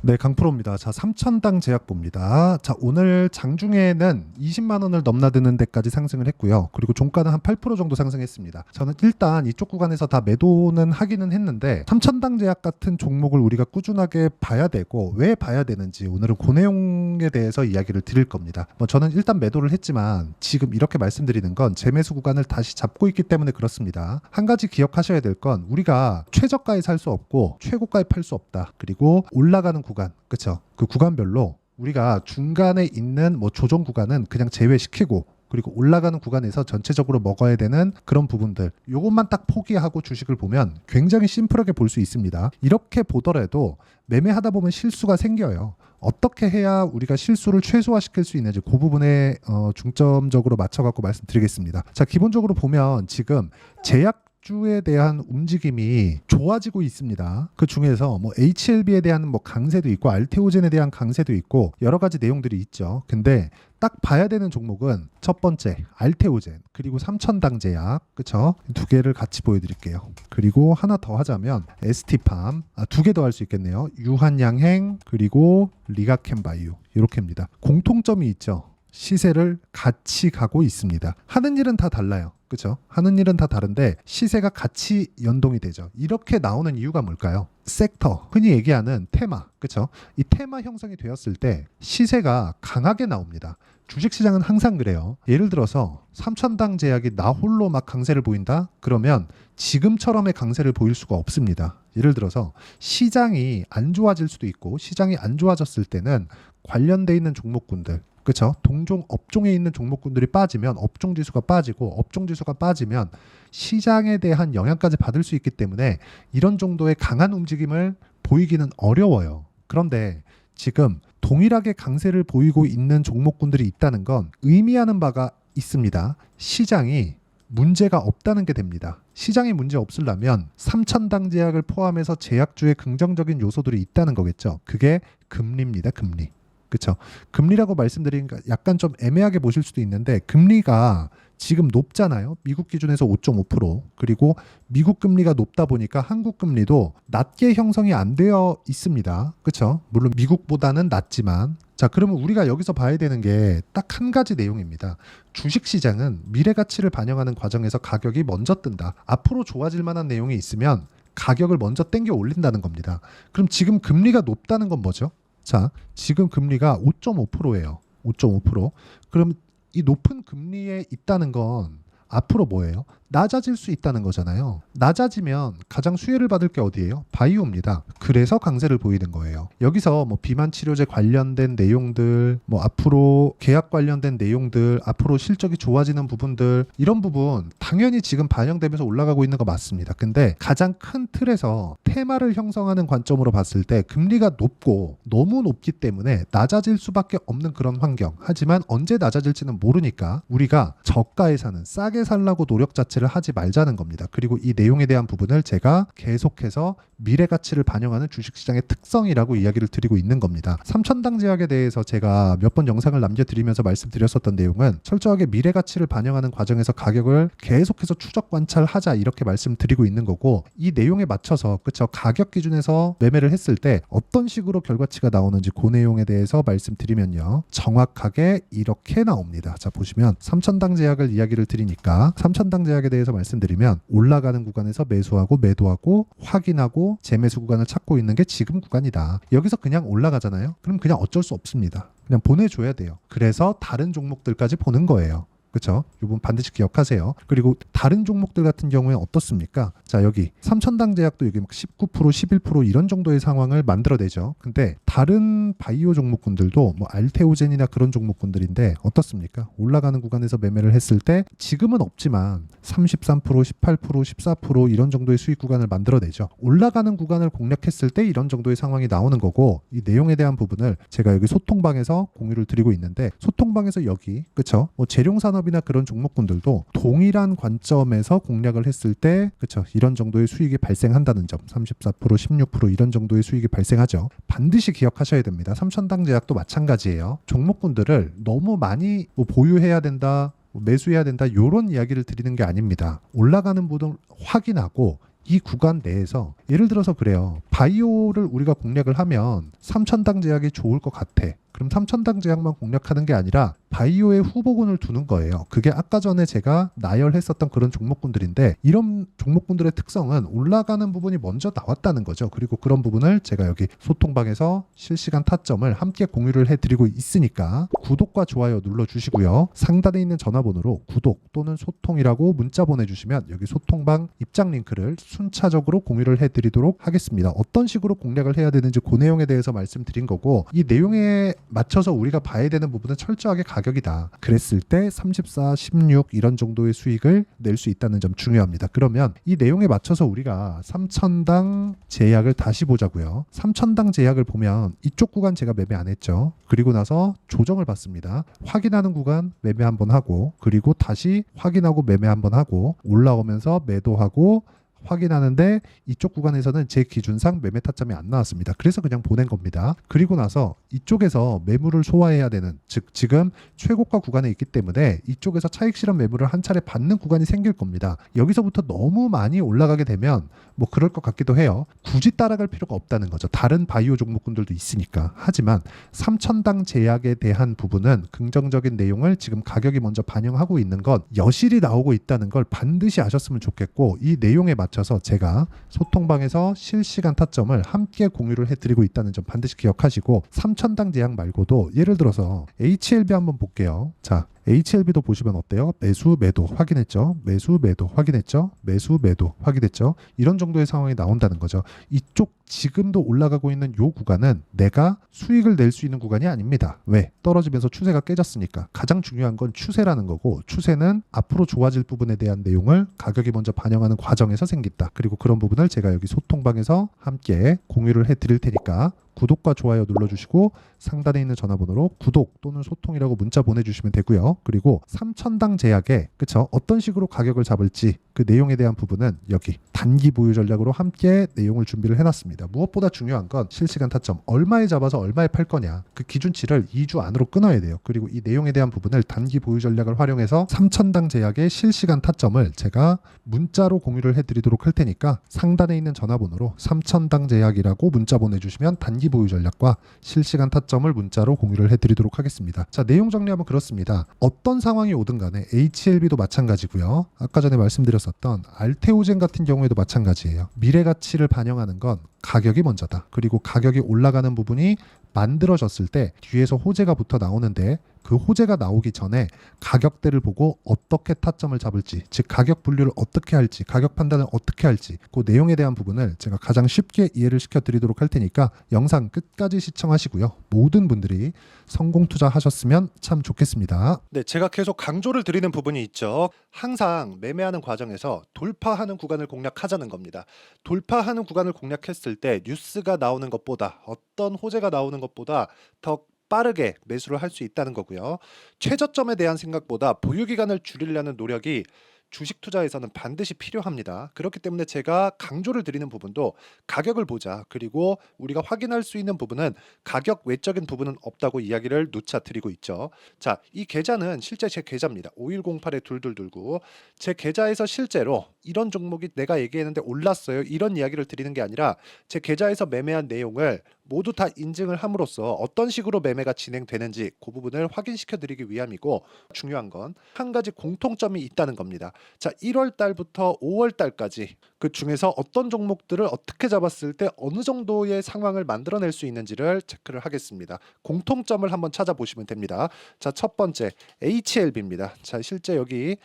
네, 강프로입니다. 자, 3천당 제약 봅니다. 자, 오늘 장중에는 20만 원을 넘나드는 데까지 상승을 했고요. 그리고 종가는 한 8% 정도 상승했습니다. 저는 일단 이쪽 구간에서 다 매도는 하기는 했는데 3천당 제약 같은 종목을 우리가 꾸준하게 봐야 되고 왜 봐야 되는지 오늘은 그 내용에 대해서 이야기를 드릴 겁니다. 저는 일단 매도를 했지만 지금 이렇게 말씀드리는 건 재매수 구간을 다시 잡고 있기 때문에 그렇습니다. 한 가지 기억하셔야 될 건 우리가 최저가에 살 수 없고 최고가에 팔 수 없다. 그리고 올라가는 구간, 그쵸? 그 구간별로 우리가 중간에 있는 조정 구간은 그냥 제외시키고 그리고 올라가는 구간에서 전체적으로 먹어야 되는 그런 부분들 요것만 딱 포기하고 주식을 보면 굉장히 심플하게 볼 수 있습니다. 이렇게 보더라도 매매하다 보면 실수가 생겨요. 어떻게 해야 우리가 실수를 최소화시킬 수 있는지 그 부분에 중점적으로 맞춰갖고 말씀드리겠습니다. 자, 기본적으로 보면 지금 제약주에 대한 움직임이 좋아지고 있습니다. 그 중에서 HLB에 대한 강세도 있고 알테오젠에 대한 강세도 있고 여러 가지 내용들이 있죠. 근데 딱 봐야 되는 종목은 첫 번째 알테오젠 그리고 삼천당 제약, 그쵸? 두 개를 같이 보여드릴게요. 그리고 하나 더 하자면 ST팜, 두 개 더 할 수 있겠네요. 유한양행 그리고 리가캠바이오 이렇게입니다. 공통점이 있죠. 시세를 같이 가고 있습니다. 하는 일은 다 달라요. 그렇죠? 하는 일은 다 다른데 시세가 같이 연동이 되죠. 이렇게 나오는 이유가 뭘까요? 섹터, 흔히 얘기하는 테마, 그렇죠? 이 테마 형성이 되었을 때 시세가 강하게 나옵니다. 주식시장은 항상 그래요. 예를 들어서 삼천당 제약이 나 홀로 막 강세를 보인다? 그러면 지금처럼의 강세를 보일 수가 없습니다. 예를 들어서 시장이 안 좋아질 수도 있고 시장이 안 좋아졌을 때는 관련돼 있는 종목군들, 그렇죠? 동종 업종에 있는 종목군들이 빠지면 업종 지수가 빠지고 업종 지수가 빠지면 시장에 대한 영향까지 받을 수 있기 때문에 이런 정도의 강한 움직임을 보이기는 어려워요. 그런데 지금 동일하게 강세를 보이고 있는 종목군들이 있다는 건 의미하는 바가 있습니다. 시장이 문제가 없다는 게 됩니다. 시장에 문제 없으려면 삼천당 제약을 포함해서 제약주의 긍정적인 요소들이 있다는 거겠죠. 그게 금리입니다. 금리. 그렇죠. 금리라고 말씀드리니까 약간 좀 애매하게 보실 수도 있는데 금리가 지금 높잖아요. 미국 기준에서 5.5%. 그리고 미국 금리가 높다 보니까 한국 금리도 낮게 형성이 안 되어 있습니다. 그렇죠. 물론 미국보다는 낮지만 자, 그러면 우리가 여기서 봐야 되는 게 딱 한 가지 내용입니다. 주식시장은 미래 가치를 반영하는 과정에서 가격이 먼저 뜬다. 앞으로 좋아질 만한 내용이 있으면 가격을 먼저 땡겨 올린다는 겁니다. 그럼 지금 금리가 높다는 건 뭐죠? 자, 지금 금리가 5.5%예요. 5.5%. 그럼 이 높은 금리에 있다는 건 앞으로 뭐예요? 낮아질 수 있다는 거잖아요. 낮아지면 가장 수혜를 받을 게 어디예요? 바이오입니다. 그래서 강세를 보이는 거예요. 여기서 비만 치료제 관련된 내용들, 앞으로 계약 관련된 내용들, 앞으로 실적이 좋아지는 부분들, 이런 부분 당연히 지금 반영되면서 올라가고 있는 거 맞습니다. 근데 가장 큰 틀에서 테마를 형성하는 관점으로 봤을 때 금리가 높고 너무 높기 때문에 낮아질 수밖에 없는 그런 환경. 하지만 언제 낮아질지는 모르니까 우리가 저가에 사는, 싸게 살라고 노력 자체를 하지 말자는 겁니다. 그리고 이 내용에 대한 부분을 제가 계속해서 미래 가치를 반영하는 주식시장의 특성이라고 이야기를 드리고 있는 겁니다. 삼천당 제약에 대해서 제가 몇 번 영상을 남겨드리면서 말씀드렸었던 내용은 철저하게 미래 가치를 반영하는 과정에서 가격을 계속해서 추적 관찰하자 이렇게 말씀드리고 있는 거고 이 내용에 맞춰서 그쵸 가격 기준에서 매매를 했을 때 어떤 식으로 결과치가 나오는지 그 내용에 대해서 말씀드리면요. 정확하게 이렇게 나옵니다. 자, 보시면 삼천당 제약을 이야기를 드리니까 삼천당 제약에 대해서 말씀드리면 올라가는 구간에서 매수하고 매도하고 확인하고 재매수 구간을 찾고 있는 게 지금 구간이다. 여기서 그냥 올라가잖아요. 그럼 그냥 어쩔 수 없습니다. 그냥 보내줘야 돼요. 그래서 다른 종목들까지 보는 거예요. 그렇죠? 이 부분 반드시 기억하세요. 그리고 다른 종목들 같은 경우에 어떻습니까? 자, 여기 삼천당 제약도 여기 19%, 11% 이런 정도의 상황을 만들어내죠. 근데 다른 바이오 종목군들도 알테오젠이나 그런 종목군들인데 어떻습니까? 올라가는 구간에서 매매를 했을 때 지금은 없지만 33%, 18%, 14% 이런 정도의 수익 구간을 만들어내죠. 올라가는 구간을 공략했을 때 이런 정도의 상황이 나오는 거고 이 내용에 대한 부분을 제가 여기 소통방에서 공유를 드리고 있는데 소통방에서 여기 그렇죠? 재룡산업이나 그런 종목군들도 동일한 관점에서 공략을 했을 때 그렇죠? 이런 정도의 수익이 발생한다는 점 34%, 16% 이런 정도의 수익이 발생하죠. 반드시 기억하셔야 됩니다. 삼천당 제약도 마찬가지예요. 종목군들을 너무 많이 보유해야 된다 매수해야 된다 이런 이야기를 드리는 게 아닙니다. 올라가는 부분 확인하고 이 구간 내에서 예를 들어서 그래요. 바이오를 우리가 공략을 하면 3천당 제약이 좋을 것 같아. 그럼 3천당 제약만 공략하는 게 아니라 바이오에 후보군을 두는 거예요. 그게 아까 전에 제가 나열했었던 그런 종목군들인데 이런 종목군들의 특성은 올라가는 부분이 먼저 나왔다는 거죠. 그리고 그런 부분을 제가 여기 소통방에서 실시간 타점을 함께 공유를 해드리고 있으니까 구독과 좋아요 눌러주시고요. 상단에 있는 전화번호로 구독 또는 소통이라고 문자 보내주시면 여기 소통방 입장 링크를 순차적으로 공유를 해드리도록 하겠습니다. 어떤 식으로 공략을 해야 되는지 그 내용에 대해서 말씀드린 거고 이 내용에 맞춰서 우리가 봐야 되는 부분은 철저하게 가격이다. 그랬을 때 34, 16 이런 정도의 수익을 낼 수 있다는 점 중요합니다. 그러면 이 내용에 맞춰서 우리가 3천당 제약을 다시 보자고요. 3천당 제약을 보면 이쪽 구간 제가 매매 안 했죠. 그리고 나서 조정을 받습니다. 확인하는 구간 매매 한번 하고 그리고 다시 확인하고 매매 한번 하고 올라오면서 매도하고 확인하는데 이쪽 구간에서는 제 기준상 매매 타점이 안 나왔습니다. 그래서 그냥 보낸 겁니다. 그리고 나서 이쪽에서 매물을 소화해야 되는 즉 지금 최고가 구간에 있기 때문에 이쪽에서 차익 실현 매물을 한 차례 받는 구간이 생길 겁니다. 여기서부터 너무 많이 올라가게 되면 뭐 그럴 것 같기도 해요. 굳이 따라갈 필요가 없다는 거죠. 다른 바이오 종목군들도 있으니까. 하지만 3천당 제약에 대한 부분은 긍정적인 내용을 지금 가격이 먼저 반영하고 있는 건 여실히 나오고 있다는 걸 반드시 아셨으면 좋겠고 이 내용에 맞춰서 제가 소통방에서 실시간 타점을 함께 공유를 해드리고 있다는 점 반드시 기억하시고 3천당 제약 말고도 예를 들어서 HLB 한번 볼게요. 자, HLB도 보시면 어때요? 매수 매도 확인했죠? 매수 매도 확인했죠? 매수 매도 확인했죠? 이런 정도의 상황이 나온다는 거죠. 이쪽 지금도 올라가고 있는 요 구간은 내가 수익을 낼 수 있는 구간이 아닙니다. 왜? 떨어지면서 추세가 깨졌으니까. 가장 중요한 건 추세라는 거고 추세는 앞으로 좋아질 부분에 대한 내용을 가격이 먼저 반영하는 과정에서 생긴다. 그리고 그런 부분을 제가 여기 소통방에서 함께 공유를 해드릴 테니까 구독과 좋아요 눌러주시고 상단에 있는 전화번호로 구독 또는 소통이라고 문자 보내주시면 되고요. 그리고 3천당 제약에 그쵸 어떤 식으로 가격을 잡을지 그 내용에 대한 부분은 여기 단기 보유 전략으로 함께 내용을 준비를 해놨습니다. 무엇보다 중요한 건 실시간 타점 얼마에 잡아서 얼마에 팔 거냐 그 기준치를 2주 안으로 끊어야 돼요. 그리고 이 내용에 대한 부분을 단기 보유 전략을 활용해서 3천당 제약의 실시간 타점을 제가 문자로 공유를 해드리도록 할 테니까 상단에 있는 전화번호로 3천당 제약이라고 문자 보내주시면 단기 보유 전략과 실시간 타점을 문자로 공유를 해드리도록 하겠습니다. 자, 내용 정리하면 그렇습니다. 어떤 상황이 오든 간에 HLB도 마찬가지고요. 아까 전에 말씀드렸었던 알테오젠 같은 경우에도 마찬가지예요. 미래 가치를 반영하는 건 가격이 먼저다. 그리고 가격이 올라가는 부분이 만들어졌을 때 뒤에서 호재가 붙어 나오는데 그 호재가 나오기 전에 가격대를 보고 어떻게 타점을 잡을지 즉 가격 분류를 어떻게 할지 가격 판단을 어떻게 할지 그 내용에 대한 부분을 제가 가장 쉽게 이해를 시켜드리도록 할 테니까 영상 끝까지 시청하시고요. 모든 분들이 성공 투자하셨으면 참 좋겠습니다. 네, 제가 계속 강조를 드리는 부분이 있죠. 항상 매매하는 과정에서 돌파하는 구간을 공략하자는 겁니다. 돌파하는 구간을 공략했을 때 뉴스가 나오는 것보다 어떤 호재가 나오는 것보다 더 빠르게 매수를 할 수 있다는 거고요. 최저점에 대한 생각보다 보유 기간을 줄이려는 노력이 주식 투자에서는 반드시 필요합니다. 그렇기 때문에 제가 강조를 드리는 부분도 가격을 보자. 그리고 우리가 확인할 수 있는 부분은 가격 외적인 부분은 없다고 이야기를 누차 드리고 있죠. 자, 이 계좌는 실제 제 계좌입니다. 5108에 2229. 제 계좌에서 실제로 이런 종목이 내가 얘기했는데 올랐어요. 이런 이야기를 드리는 게 아니라 제 계좌에서 매매한 내용을 모두 다 인증을 함으로써 어떤 식으로 매매가 진행되는지 그 부분을 확인시켜 드리기 위함이고 중요한 건 한 가지 공통점이 있다는 겁니다. 자, 1월 달부터 5월 달까지 그 중에서 어떤 종목들을 어떻게 잡았을 때 어느 정도의 상황을 만들어낼 수 있는지를 체크를 하겠습니다. 공통점을 한번 찾아보시면 됩니다. 자, 첫 번째 HLB입니다. 자, 실제 여기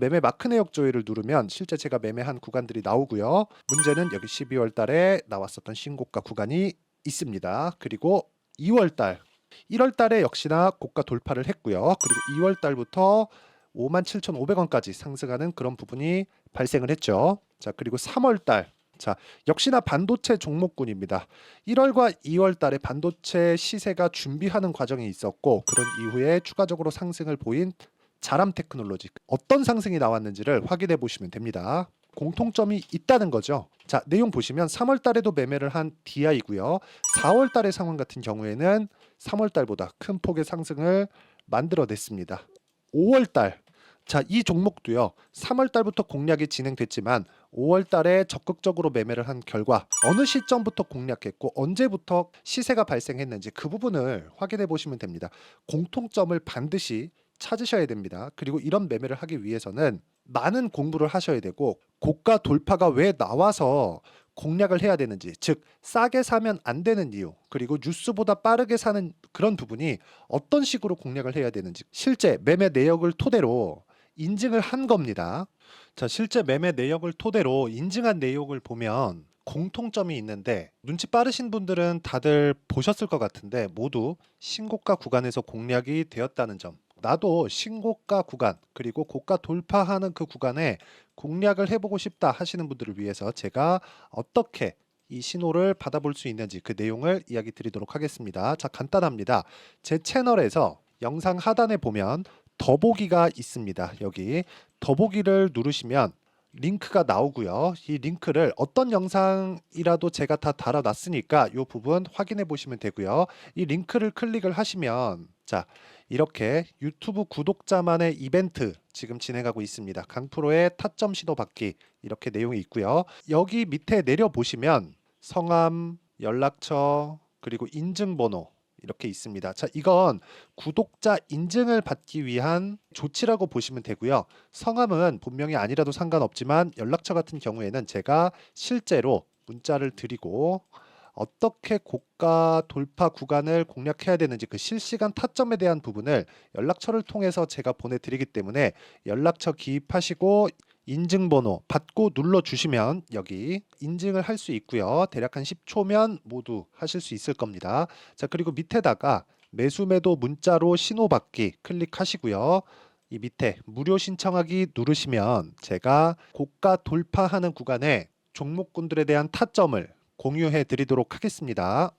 매매 마크 내역 조회를 누르면 실제 제가 매매한 구간들이 나오고요. 문제는 여기 12월 달에 나왔었던 신고가 구간이 있습니다. 그리고 2월 달 1월 달에 역시나 고가 돌파를 했고요. 그리고 2월 달부터 57,500원까지 상승하는 그런 부분이 발생을 했죠. 자, 그리고 3월 달 자, 역시나 반도체 종목군입니다. 1월과 2월 달에 반도체 시세가 준비하는 과정이 있었고 그런 이후에 추가적으로 상승을 보인 자람 테크놀로지 어떤 상승이 나왔는지를 확인해 보시면 됩니다. 공통점이 있다는 거죠. 자, 내용 보시면 3월 달에도 매매를 한 DI고요. 4월 달의 상황 같은 경우에는 3월 달보다 큰 폭의 상승을 만들어냈습니다. 5월 달 자, 이 종목도요. 3월 달부터 공략이 진행됐지만 5월 달에 적극적으로 매매를 한 결과 어느 시점부터 공략했고 언제부터 시세가 발생했는지 그 부분을 확인해 보시면 됩니다. 공통점을 반드시 찾으셔야 됩니다. 그리고 이런 매매를 하기 위해서는 많은 공부를 하셔야 되고 고가 돌파가 왜 나와서 공략을 해야 되는지, 즉 싸게 사면 안 되는 이유, 그리고 뉴스보다 빠르게 사는 그런 부분이 어떤 식으로 공략을 해야 되는지 실제 매매 내역을 토대로 인증을 한 겁니다. 자, 실제 매매 내역을 토대로 인증한 내용을 보면 공통점이 있는데 눈치 빠르신 분들은 다들 보셨을 것 같은데 모두 신고가 구간에서 공략이 되었다는 점. 나도 신고가 구간 그리고 고가 돌파하는 그 구간에 공략을 해보고 싶다 하시는 분들을 위해서 제가 어떻게 이 신호를 받아볼 수 있는지 그 내용을 이야기 드리도록 하겠습니다. 자, 간단합니다. 제 채널에서 영상 하단에 보면 더보기가 있습니다. 여기 더보기를 누르시면 링크가 나오고요. 이 링크를 어떤 영상이라도 제가 다 달아놨으니까 이 부분 확인해 보시면 되고요. 이 링크를 클릭을 하시면 자, 이렇게 유튜브 구독자만의 이벤트 지금 진행하고 있습니다. 강프로의 타점 신호 받기 이렇게 내용이 있고요. 여기 밑에 내려 보시면 성함, 연락처, 그리고 인증번호 이렇게 있습니다. 자, 이건 구독자 인증을 받기 위한 조치라고 보시면 되고요. 성함은 본명이 아니라도 상관없지만 연락처 같은 경우에는 제가 실제로 문자를 드리고 어떻게 고가 돌파 구간을 공략해야 되는지 그 실시간 타점에 대한 부분을 연락처를 통해서 제가 보내드리기 때문에 연락처 기입하시고 인증번호 받고 눌러주시면 여기 인증을 할 수 있고요. 대략 한 10초면 모두 하실 수 있을 겁니다. 자, 그리고 밑에다가 매수 매도 문자로 신호받기 클릭하시고요. 이 밑에 무료 신청하기 누르시면 제가 고가 돌파하는 구간에 종목군들에 대한 타점을 공유해 드리도록 하겠습니다.